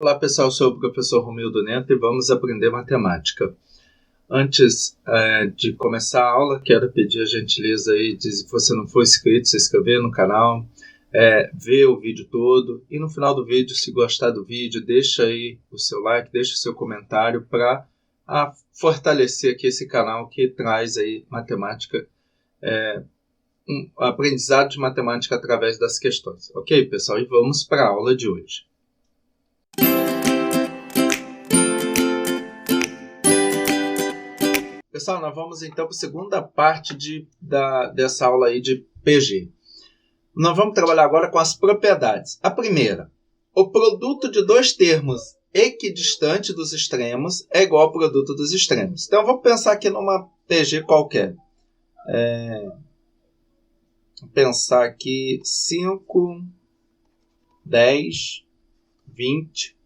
Olá pessoal, eu sou o professor Romildo Neto e vamos aprender matemática. Antes de começar a aula, quero pedir a gentileza aí de, se você não for inscrito, se inscrever no canal, ver o vídeo todo e no final do vídeo, se gostar do vídeo, deixa aí o seu like, deixa o seu comentário para fortalecer aqui esse canal que traz aí matemática, um aprendizado de matemática através das questões. Ok, pessoal? E vamos para a aula de hoje. Pessoal, nós vamos então para a segunda parte dessa aula aí de PG. Nós vamos trabalhar agora com as propriedades. A primeira, o produto de dois termos equidistantes dos extremos é igual ao produto dos extremos. Então, vamos pensar aqui numa PG qualquer. Vou pensar aqui 5, 10, 20,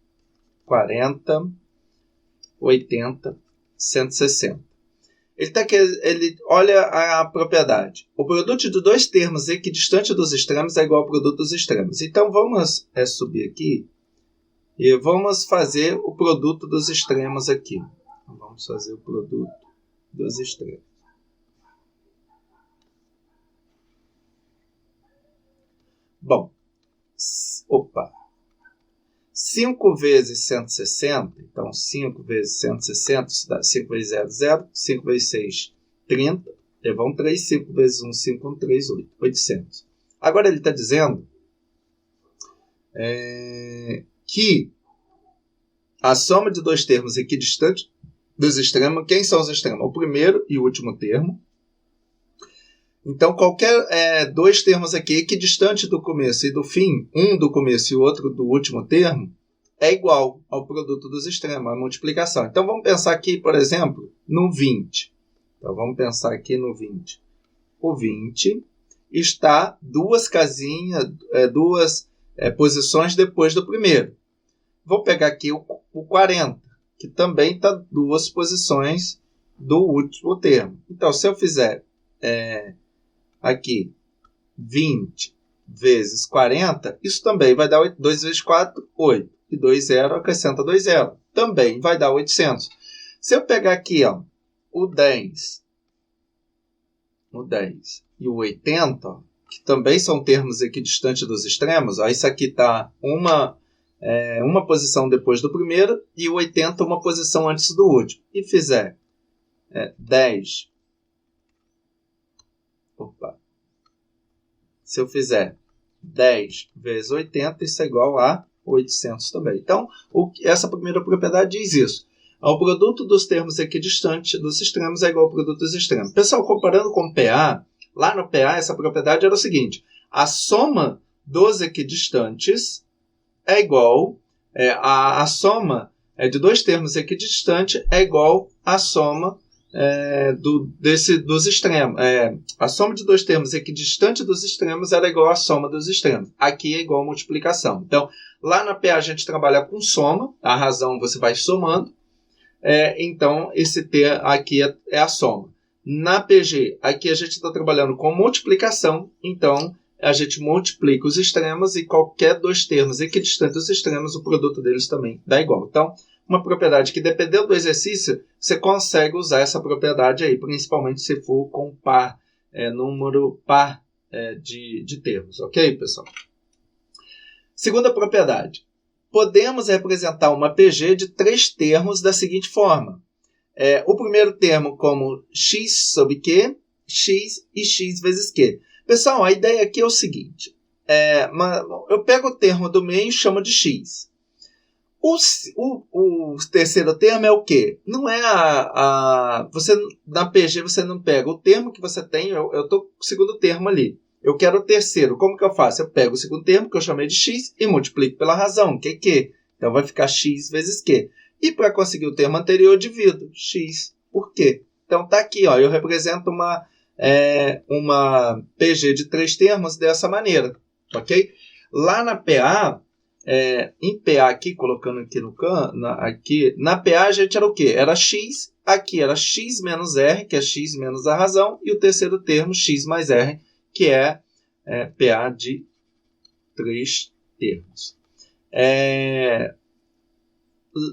40, 80, 160. Ele olha a propriedade. O produto de dois termos equidistantes dos extremos é igual ao produto dos extremos. Então, vamos subir aqui e vamos fazer o produto dos extremos aqui. Vamos fazer o produto dos extremos. Bom, 5 vezes 160, então 5 vezes 160, isso dá 5 vezes 0, 0, 5 vezes 6, 30, levam 3, 5 vezes 1, 5, 1, 3, 8, 800. Agora ele está dizendo que a soma de dois termos equidistantes dos extremos, quem são os extremos? O primeiro e o último termo. Então, qualquer dois termos aqui equidistantes do começo e do fim, um do começo e o outro do último termo, é igual ao produto dos extremos, a multiplicação. Então, vamos pensar aqui, por exemplo, no 20. Então, vamos pensar aqui no 20. O 20 está duas casinhas, duas posições depois do primeiro. Vou pegar aqui o 40, que também está duas posições do último termo. Então, se eu fizer aqui 20 vezes 40, isso também vai dar 8. 2 vezes 4, 8. E 2, 0, acrescenta 2, 0. Também vai dar 800. Se eu pegar aqui o 10 e o 80, que também são termos equidistantes dos extremos, isso aqui está uma posição depois do primeiro e o 80 uma posição antes do último. E fizer 10... Se eu fizer 10 vezes 80, isso é igual a 800 também. Então, essa primeira propriedade diz isso. O produto dos termos equidistantes dos extremos é igual ao produto dos extremos. Pessoal, comparando com o PA, lá no PA essa propriedade era o seguinte. A soma dos equidistantes é igual... a soma de dois termos equidistantes é igual à soma dos extremos. A soma de dois termos equidistantes dos extremos era igual à soma dos extremos. Aqui é igual a multiplicação. Então, lá na PA a gente trabalha com soma. A razão você vai somando. Então, esse T aqui é a soma. Na PG, aqui a gente está trabalhando com multiplicação. Então, a gente multiplica os extremos e qualquer dois termos equidistantes dos extremos, o produto deles também dá igual. Então, uma propriedade que, dependendo do exercício, você consegue usar essa propriedade aí, principalmente se for com par, número par de termos. Ok, pessoal? Segunda propriedade. Podemos representar uma PG de três termos da seguinte forma. O primeiro termo como x sobre q, x e x vezes q. Pessoal, a ideia aqui é o seguinte. Eu pego o termo do meio e chamo de x. O terceiro termo é o quê? Não é na PG você não pega o termo que você tem, eu estou com o segundo termo ali. Eu quero o terceiro. Como que eu faço? Eu pego o segundo termo, que eu chamei de x, e multiplico pela razão, que é q. Então, vai ficar x vezes q. E para conseguir o termo anterior, eu divido x por q. Então, está aqui, eu represento uma PG de três termos dessa maneira. Ok? Lá na PA... em PA aqui, colocando aqui no na PA a gente era o quê? Era x, aqui era x menos r, que é x menos a razão, e o terceiro termo, x mais r, que é PA de três termos.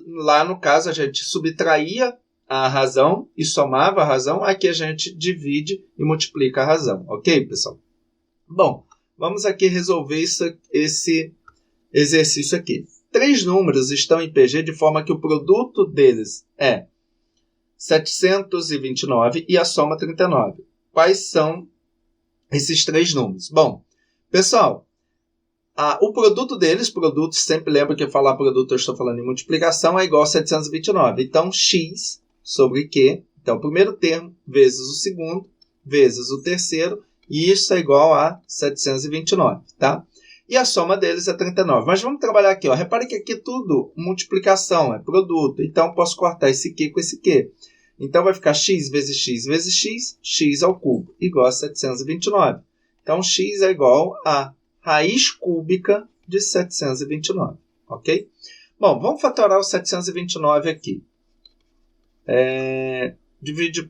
lá no caso a gente subtraía a razão e somava a razão. Aqui a gente divide e multiplica a razão. Ok, pessoal? Bom, vamos aqui resolver esse exercício aqui. 3 números estão em PG de forma que o produto deles é 729 e a soma 39. Quais são esses 3 números? Bom, pessoal, o produto deles, produto, sempre lembra que falar produto eu estou falando em multiplicação, é igual a 729. Então, x sobre q, então o primeiro termo vezes o segundo, vezes o terceiro, e isso é igual a 729, tá? E a soma deles é 39. Mas vamos trabalhar aqui, ó. Repare que aqui tudo multiplicação, é produto. Então, posso cortar esse q com esse q. Então, vai ficar x vezes x vezes x, x ao cubo, igual a 729. Então, x é igual a raiz cúbica de 729, ok? Bom, vamos fatorar o 729 aqui. Divide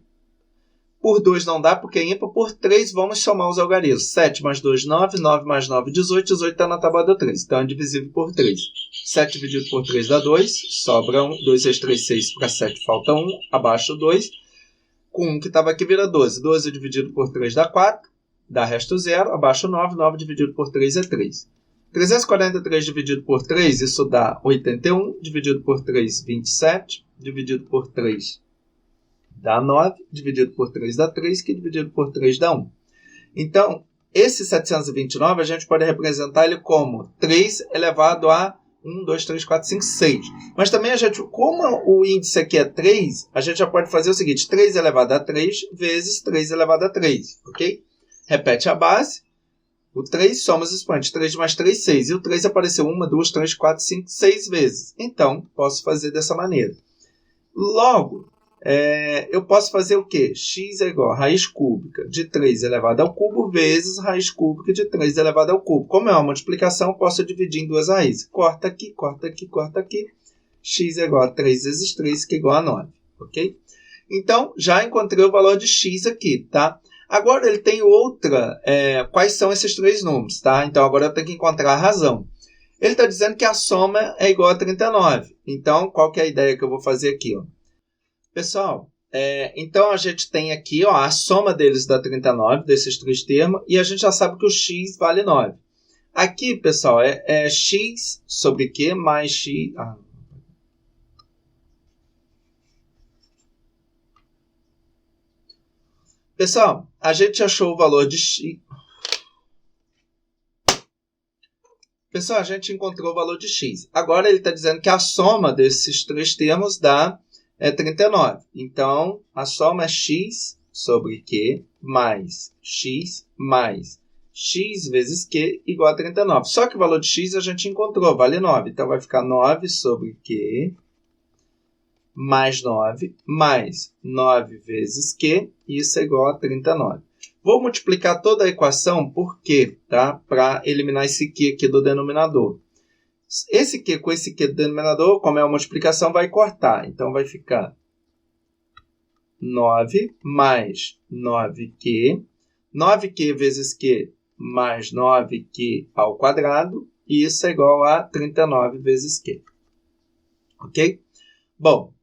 por 2 não dá, porque é ímpar. Por 3, vamos somar os algarismos. 7 mais 2, 9. 9 mais 9, 18. 18 está na tábua do 3. Então, é divisível por 3. 7 dividido por 3 dá 2. Sobra 1. 2 vezes 3, 6. Para 7 falta 1. Abaixo 2. Com 1 que estava aqui vira 12. 12 dividido por 3 dá 4. Dá resto 0. Abaixo 9. 9 dividido por 3 é 3. 343 dividido por 3, isso dá 81. Dividido por 3, 27. Dividido por 3 dá 9, dividido por 3 dá 3, que dividido por 3 dá 1. Então, esse 729 a gente pode representar ele como 3 elevado a 1, 2, 3, 4, 5, 6. Mas também a gente, como o índice aqui é 3, a gente já pode fazer o seguinte, 3 elevado a 3 vezes 3 elevado a 3, ok? Repete a base, o 3 soma os expoentes, 3 mais 3, 6. E o 3 apareceu 1, 2, 3, 4, 5, 6 vezes. Então, posso fazer dessa maneira. Logo, eu posso fazer o quê? X é igual a raiz cúbica de 3 elevado ao cubo vezes raiz cúbica de 3 elevado ao cubo. Como é uma multiplicação, eu posso dividir em duas raízes. Corta aqui, corta aqui, corta aqui. X é igual a 3 vezes 3, que é igual a 9. Ok? Então, já encontrei o valor de x aqui, tá? Agora, ele tem outra. Quais são esses 3 números, tá? Então, agora eu tenho que encontrar a razão. Ele está dizendo que a soma é igual a 39. Então, qual que é a ideia que eu vou fazer aqui, ó? Pessoal, então a gente tem aqui ó, a soma deles dá 39, desses 3 termos, e a gente já sabe que o x vale 9. Aqui, pessoal, é x sobre q mais x... Pessoal, a gente achou o valor de x... Pessoal, a gente encontrou o valor de x. Agora ele está dizendo que a soma desses 3 termos dá 39. Então, a soma é x sobre q mais x vezes q igual a 39. Só que o valor de x a gente encontrou, vale 9. Então, vai ficar 9 sobre q mais 9 mais 9 vezes q. Isso é igual a 39. Vou multiplicar toda a equação por q, tá? Para eliminar esse q aqui do denominador. Esse q com esse q do denominador, como é uma multiplicação, vai cortar. Então, vai ficar 9 mais 9q. 9q vezes q mais 9q ao quadrado. E isso é igual a 39 vezes q. Ok? Bom,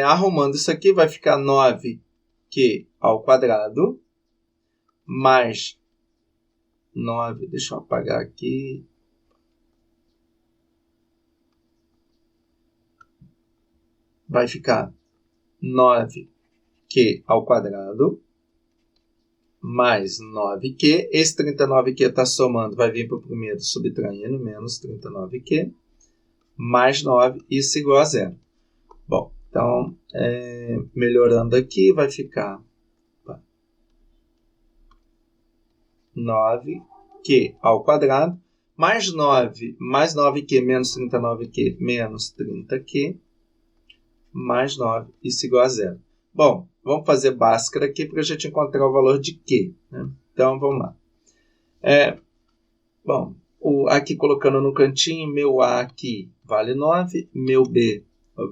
arrumando isso aqui, vai ficar 9q ao quadrado mais 9... Deixa eu apagar aqui... Vai ficar 9q ao quadrado mais 9q. Esse 39q está somando, vai vir para o primeiro subtraindo, menos 39q, mais 9, isso igual a 0. Bom, então, melhorando aqui, vai ficar 9q ao quadrado, mais 9, mais 9q menos 39q, menos 30q, mais 9, isso igual a 0. Bom, vamos fazer Bhaskara aqui para a gente encontrar o valor de Q. Né? Então, vamos lá. Bom, aqui colocando no cantinho, meu A aqui vale 9, meu B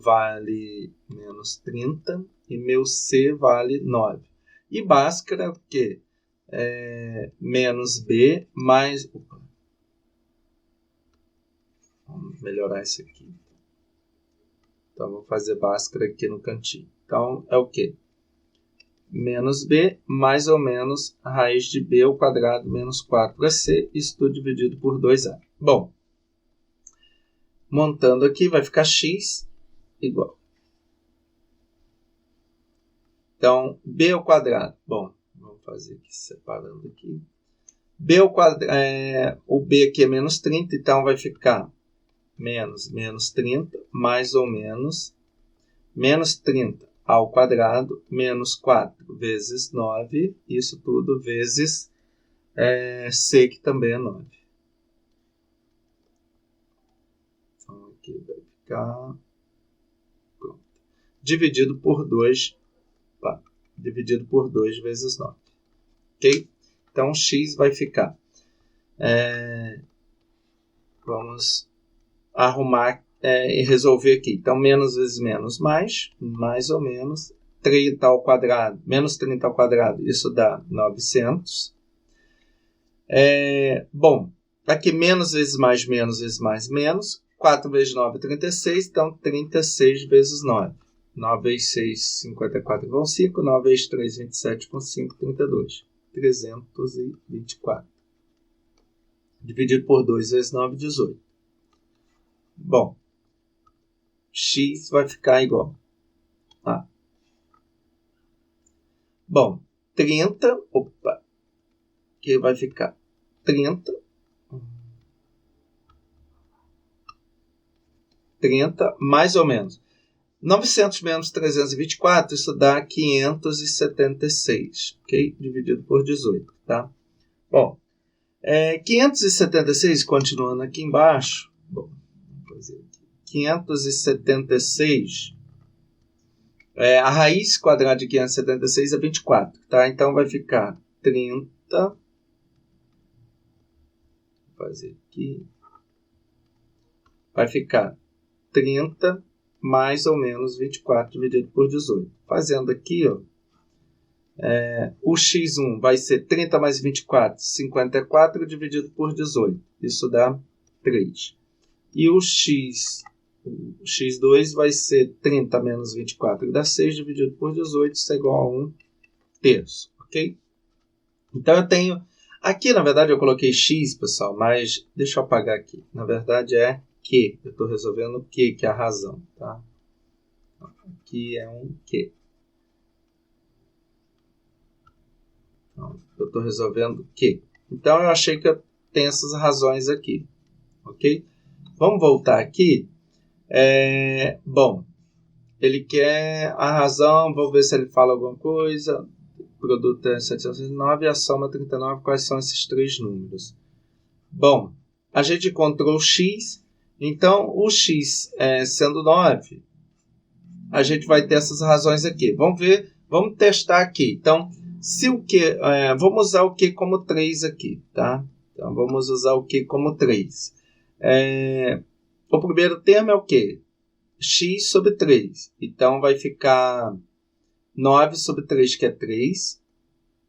vale menos 30 e meu C vale 9. E Bhaskara, o quê? Menos B mais... Vamos melhorar isso aqui. Então, vou fazer Bhaskara aqui no cantinho. Então, é o quê? Menos b, mais ou menos a raiz de b ao quadrado menos 4ac, isso tudo dividido por 2a. Bom, montando aqui, vai ficar x igual. Então, b ao quadrado. Bom, vamos fazer aqui, separando aqui. B ao quadrado, o b aqui é menos 30, então vai ficar menos 30, mais ou menos, menos 30 ao quadrado, menos 4 vezes 9, isso tudo vezes c, que também é 9. Então, aqui vai ficar... Pronto. Dividido por 2, dividido por 2 vezes 9. Ok? Então, x vai ficar... vamos arrumar e resolver aqui. Então, menos vezes menos, mais ou menos, 30 ao quadrado, menos 30 ao quadrado, isso dá 900. Bom, aqui menos vezes mais, menos. 4 vezes 9 é 36, então 36 vezes 9. 9 vezes 6, 54 vão 5, 9 vezes 3, 27 com 5, 32. 324. Dividido por 2 vezes 9, 18. Bom, x vai ficar igual a... Bom, 30, que vai ficar 30 mais ou menos 900 menos 324, isso dá 576, ok? Dividido por 18, tá? Bom, 576, continuando aqui embaixo, bom, vamos fazer aqui, 576, a raiz quadrada de 576 é 24, tá? Então vai ficar 30, vou fazer aqui, vai ficar 30 mais ou menos 24 dividido por 18. Fazendo aqui, ó, o x1 vai ser 30 mais 24, 54 dividido por 18. Isso dá 3. E o x2 vai ser 30 menos 24, que dá 6 dividido por 18, isso é igual a 1 terço. Ok? Então eu tenho... Aqui, na verdade, eu coloquei x, pessoal, mas deixa eu apagar aqui. Na verdade, é Q. Eu estou resolvendo o Q, que é a razão. Tá? Aqui é um Q. Então, eu estou resolvendo Q. Então, eu achei que eu tenho essas razões aqui. Ok? Vamos voltar aqui. Bom, ele quer a razão. Vou ver se ele fala alguma coisa. O produto é 709 e a soma 39. Quais são esses três números? Bom, a gente encontrou o x. Então, o x sendo 9, a gente vai ter essas razões aqui. Vamos ver, vamos testar aqui. Então, se o Q, vamos usar o Q como 3 aqui, tá? Então, vamos usar o Q como 3. O primeiro termo é o quê? X sobre 3. Então, vai ficar 9 sobre 3, que é 3.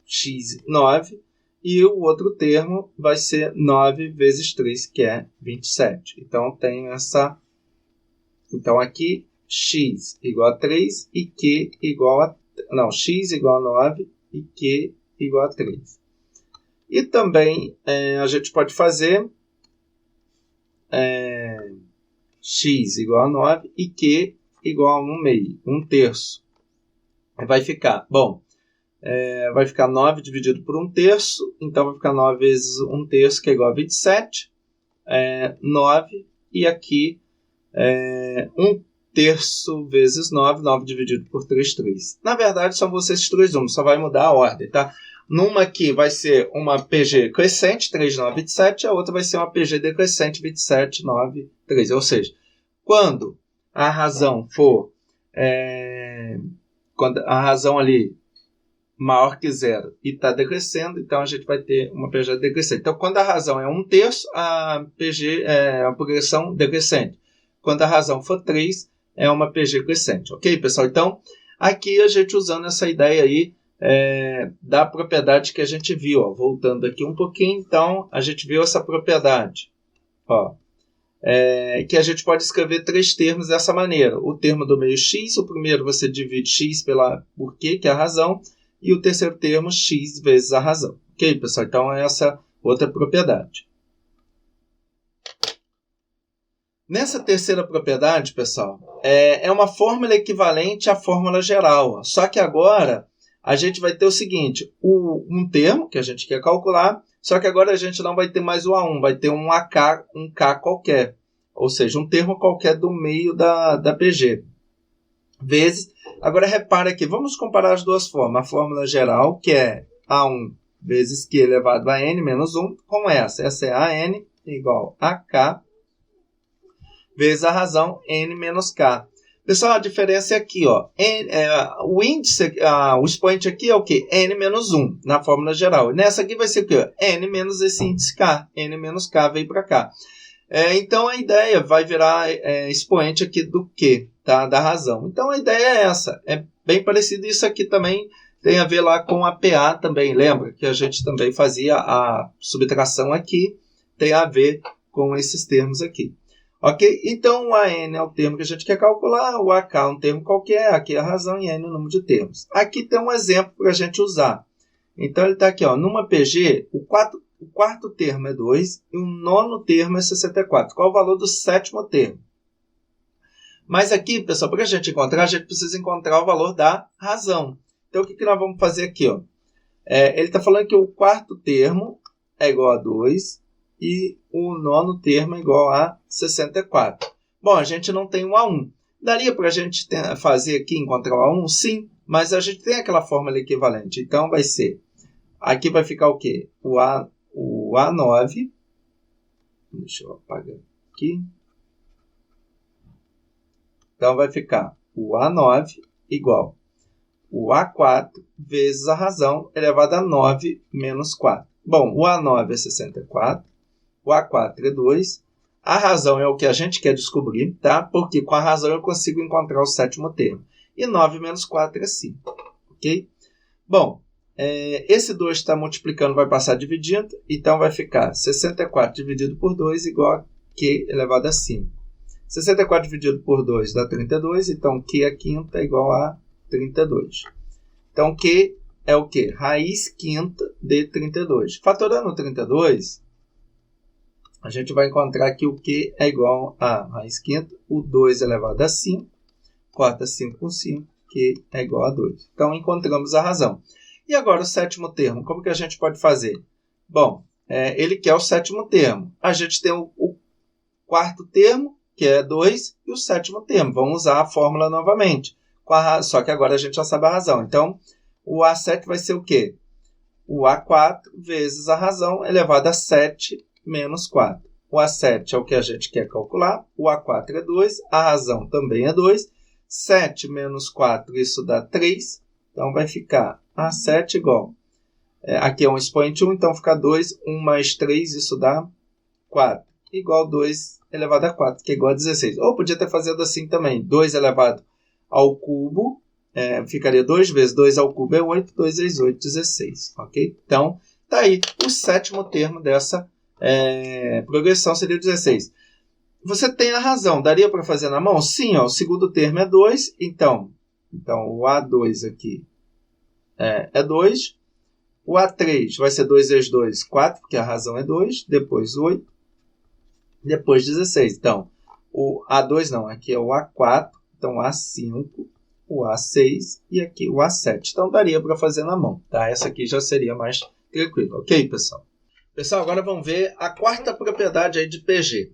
X, 9. E o outro termo vai ser 9 vezes 3, que é 27. Então, tenho essa... Então, aqui, x igual a 3 e q igual a... Não, x igual a 9 e q igual a 3. E também, a gente pode fazer x igual a 9 e q igual a 1 terço. Vai ficar, bom... vai ficar 9 dividido por 1 terço, então vai ficar 9 vezes 1 terço, que é igual a 27, 9, e aqui 1 terço vezes 9, 9 dividido por 3, 3. Na verdade, são esses três números, só vai mudar a ordem, tá? Numa aqui vai ser uma PG crescente, 3, 9, 27, a outra vai ser uma PG decrescente, 27, 9, 3. Ou seja, quando a razão for, quando a razão ali maior que zero e está decrescendo, então a gente vai ter uma PG decrescente. Então, quando a razão é 1 terço, a PG é uma progressão decrescente. Quando a razão for 3, é uma PG crescente. Ok, pessoal? Então, aqui a gente usando essa ideia aí da propriedade que a gente viu. Ó, voltando aqui um pouquinho, então, a gente viu essa propriedade. Ó, que a gente pode escrever 3 termos dessa maneira. O termo do meio x, o primeiro você divide x por quê, que é a razão, e o terceiro termo x vezes a razão. Ok, pessoal? Então, essa outra propriedade. Nessa terceira propriedade, pessoal, é uma fórmula equivalente à fórmula geral. Só que agora a gente vai ter o seguinte, um termo que a gente quer calcular, só que agora a gente não vai ter mais o A1, vai ter um AK, um K qualquer. Ou seja, um termo qualquer do meio da PG. Vezes, agora repara aqui, vamos comparar as duas formas. A fórmula geral, que é A1 vezes Q elevado a N menos 1, com essa. Essa é AN igual a K vezes a razão N menos K. Pessoal, a diferença é aqui, ó. O índice, o expoente aqui é o quê? N menos 1, na fórmula geral. E nessa aqui vai ser o quê? N menos esse índice K. N menos K veio para cá. Então, a ideia vai virar expoente aqui do Q, tá? Da razão. Então, a ideia é essa. É bem parecido. Isso aqui também tem a ver lá com a PA também. Lembra que a gente também fazia a subtração aqui. Tem a ver com esses termos aqui. Ok? Então, o AN é o termo que a gente quer calcular, o AK é um termo qualquer, aqui é a razão e N é o número de termos. Aqui tem um exemplo para a gente usar. Então, ele está aqui, ó, numa PG, o quarto termo é 2 e o nono termo é 64. Qual o valor do sétimo termo? Mas aqui, pessoal, para a gente encontrar, a gente precisa encontrar o valor da razão. Então, o que nós vamos fazer aqui? Ó? Ele está falando que o quarto termo é igual a 2 e o nono termo é igual a 64. Bom, a gente não tem um A1. Daria para a gente fazer aqui, encontrar o A1? Sim, mas a gente tem aquela fórmula equivalente. Então, vai ser... Aqui vai ficar o quê? O A9. Deixa eu apagar aqui. Então, vai ficar o A9 igual o A4 vezes a razão elevada a 9 menos 4. Bom, o A9 é 64. O A4 é 2. A razão é o que a gente quer descobrir, tá? Porque com a razão eu consigo encontrar o sétimo termo. E 9 menos 4 é 5. Ok? Bom, esse 2 está multiplicando, vai passar dividindo. Então, vai ficar 64 dividido por 2 igual a Q elevado a 5. 64 dividido por 2 dá 32. Então, Q a quinta é igual a 32. Então, Q é o quê? Raiz quinta de 32. Fatorando 32... a gente vai encontrar que o Q é igual a raiz quinta, o 2 elevado a 5, corta 5 com 5, Q é igual a 2. Então, encontramos a razão. E agora o sétimo termo, como que a gente pode fazer? Bom, ele quer o sétimo termo. A gente tem o quarto termo, que é 2, e o sétimo termo. Vamos usar a fórmula novamente. Só que agora a gente já sabe a razão. Então, o A7 vai ser o quê? O A4 vezes a razão elevado a 7 menos 4. O A7 é o que a gente quer calcular. O A4 é 2. A razão também é 2. 7 menos 4, isso dá 3. Então, vai ficar A7 igual. Aqui é um expoente 1, então fica 2. 1 mais 3, isso dá 4. Igual 2 elevado a 4, que é igual a 16. Ou podia ter feito assim também. 2 elevado ao cubo, ficaria 2 vezes 2 ao cubo é 8. 2 vezes 8, 16. Ok? Então, está aí o sétimo termo dessa progressão seria 16. Você tem a razão. Daria para fazer na mão? Sim, ó, o segundo termo é 2. Então o A2 aqui é 2. O A3 vai ser 2 vezes 2, 4, porque a razão é 2. Depois 8. Depois 16. Então, o A2 não, aqui é o A4. Então, o A5, o A6 e aqui o A7. Então, daria para fazer na mão. Tá? Essa aqui já seria mais tranquila. Ok, pessoal? Pessoal, agora vamos ver a quarta propriedade aí de PG.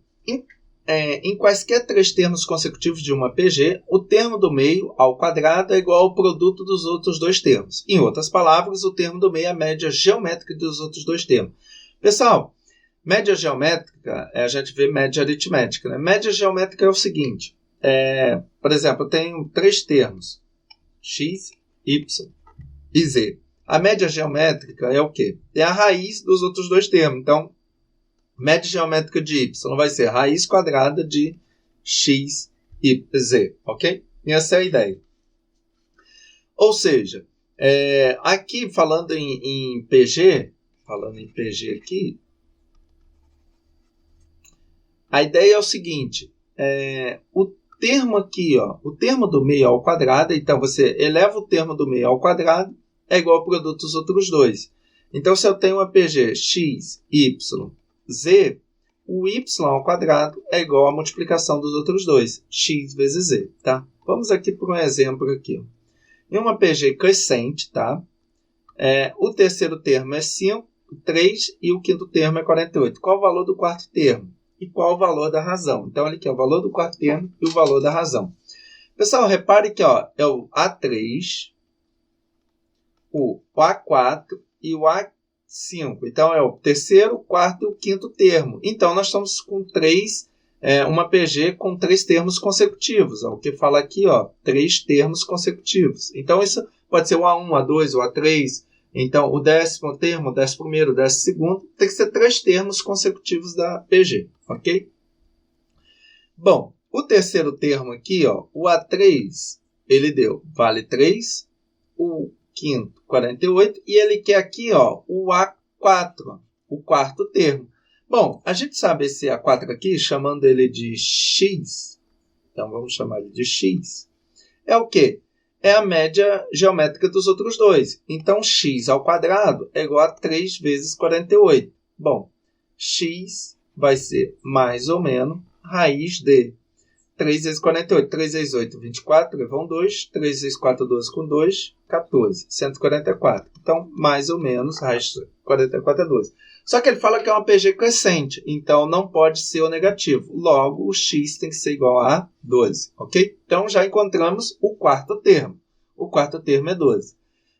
Em quaisquer 3 termos consecutivos de uma PG, o termo do meio ao quadrado é igual ao produto dos outros 2 termos. Em outras palavras, o termo do meio é a média geométrica dos outros 2 termos. Pessoal, média geométrica, a gente vê média aritmética. Né? Média geométrica é o seguinte, por exemplo, eu tenho 3 termos, x, y e z. A média geométrica é o quê? É a raiz dos outros 2 termos. Então, média geométrica de y vai ser raiz quadrada de x e z. Ok? E essa é a ideia. Ou seja, aqui falando em PG, aqui, a ideia é o seguinte, o termo aqui, o termo do meio ao quadrado, então você eleva o termo do meio ao quadrado, é igual ao produto dos outros dois. Então, se eu tenho uma PG x, y, z, o y ao quadrado é igual à multiplicação dos outros dois, x vezes z. Tá? Vamos aqui para um exemplo aqui. Em uma PG crescente, tá? O terceiro termo é 5, 3 e o quinto termo é 48. Qual o valor do quarto termo? E qual o valor da razão? Então, olha aqui, o valor do quarto termo e o valor da razão. Pessoal, repare que é o A3, o A4 e o A5. Então, é o terceiro, o quarto e o quinto termo. Então, nós estamos com uma PG com 3 termos consecutivos. O que fala aqui, 3 termos consecutivos. Então, isso pode ser o A1, o A2, o A3. Então, o 10º termo, o 11º, o 12º, tem que ser 3 termos consecutivos da PG, ok? Bom, o terceiro termo aqui, o A3, ele vale 3, o quinto, 48, e ele quer aqui, o A4, o quarto termo. Bom, a gente sabe esse A4 aqui, chamando ele de x, então vamos chamar ele de x, é o quê? É a média geométrica dos outros dois. Então, x ao quadrado é igual a 3 vezes 48. Bom, x vai ser mais ou menos raiz de 3 vezes 48. 3 vezes 8, 24, levam 2. 3 vezes 4, 12 com 2, 14. 144. Então, mais ou menos, raiz de 44 é 12. Só que ele fala que é uma PG crescente, então não pode ser o negativo. Logo, o x tem que ser igual a 12, ok? Então, já encontramos o quarto termo. O quarto termo é 12.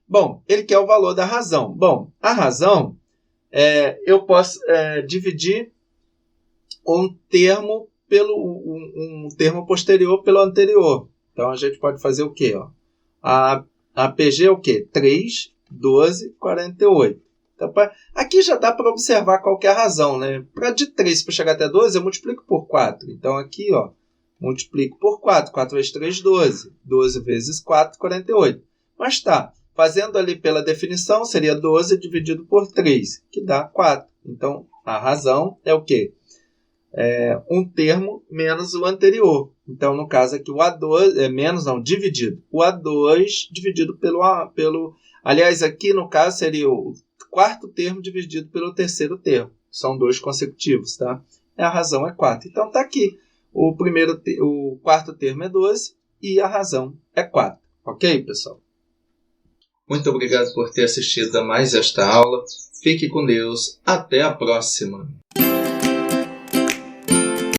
Bom, ele quer o valor da razão. Bom, a razão, eu posso dividir um termo posterior pelo anterior. Então, a gente pode fazer o quê? A PG é o quê? 3, 12, 48. Então, aqui já dá para observar qual que é a razão, né? De 3 para chegar até 12, eu multiplico por 4. Então, aqui, multiplico por 4. 4 vezes 3, 12. 12 vezes 4, 48. Mas tá, fazendo ali pela definição, seria 12 dividido por 3, que dá 4. Então, a razão é o quê? Um termo menos o anterior. Então, no caso aqui, o A2 dividido. O A2 dividido pelo. Aliás, aqui no caso seria o quarto termo dividido pelo terceiro termo. São 2 consecutivos, tá? A razão é 4. Então, está aqui. O quarto termo é 12 e a razão é 4. Ok, pessoal? Muito obrigado por ter assistido a mais esta aula. Fique com Deus. Até a próxima.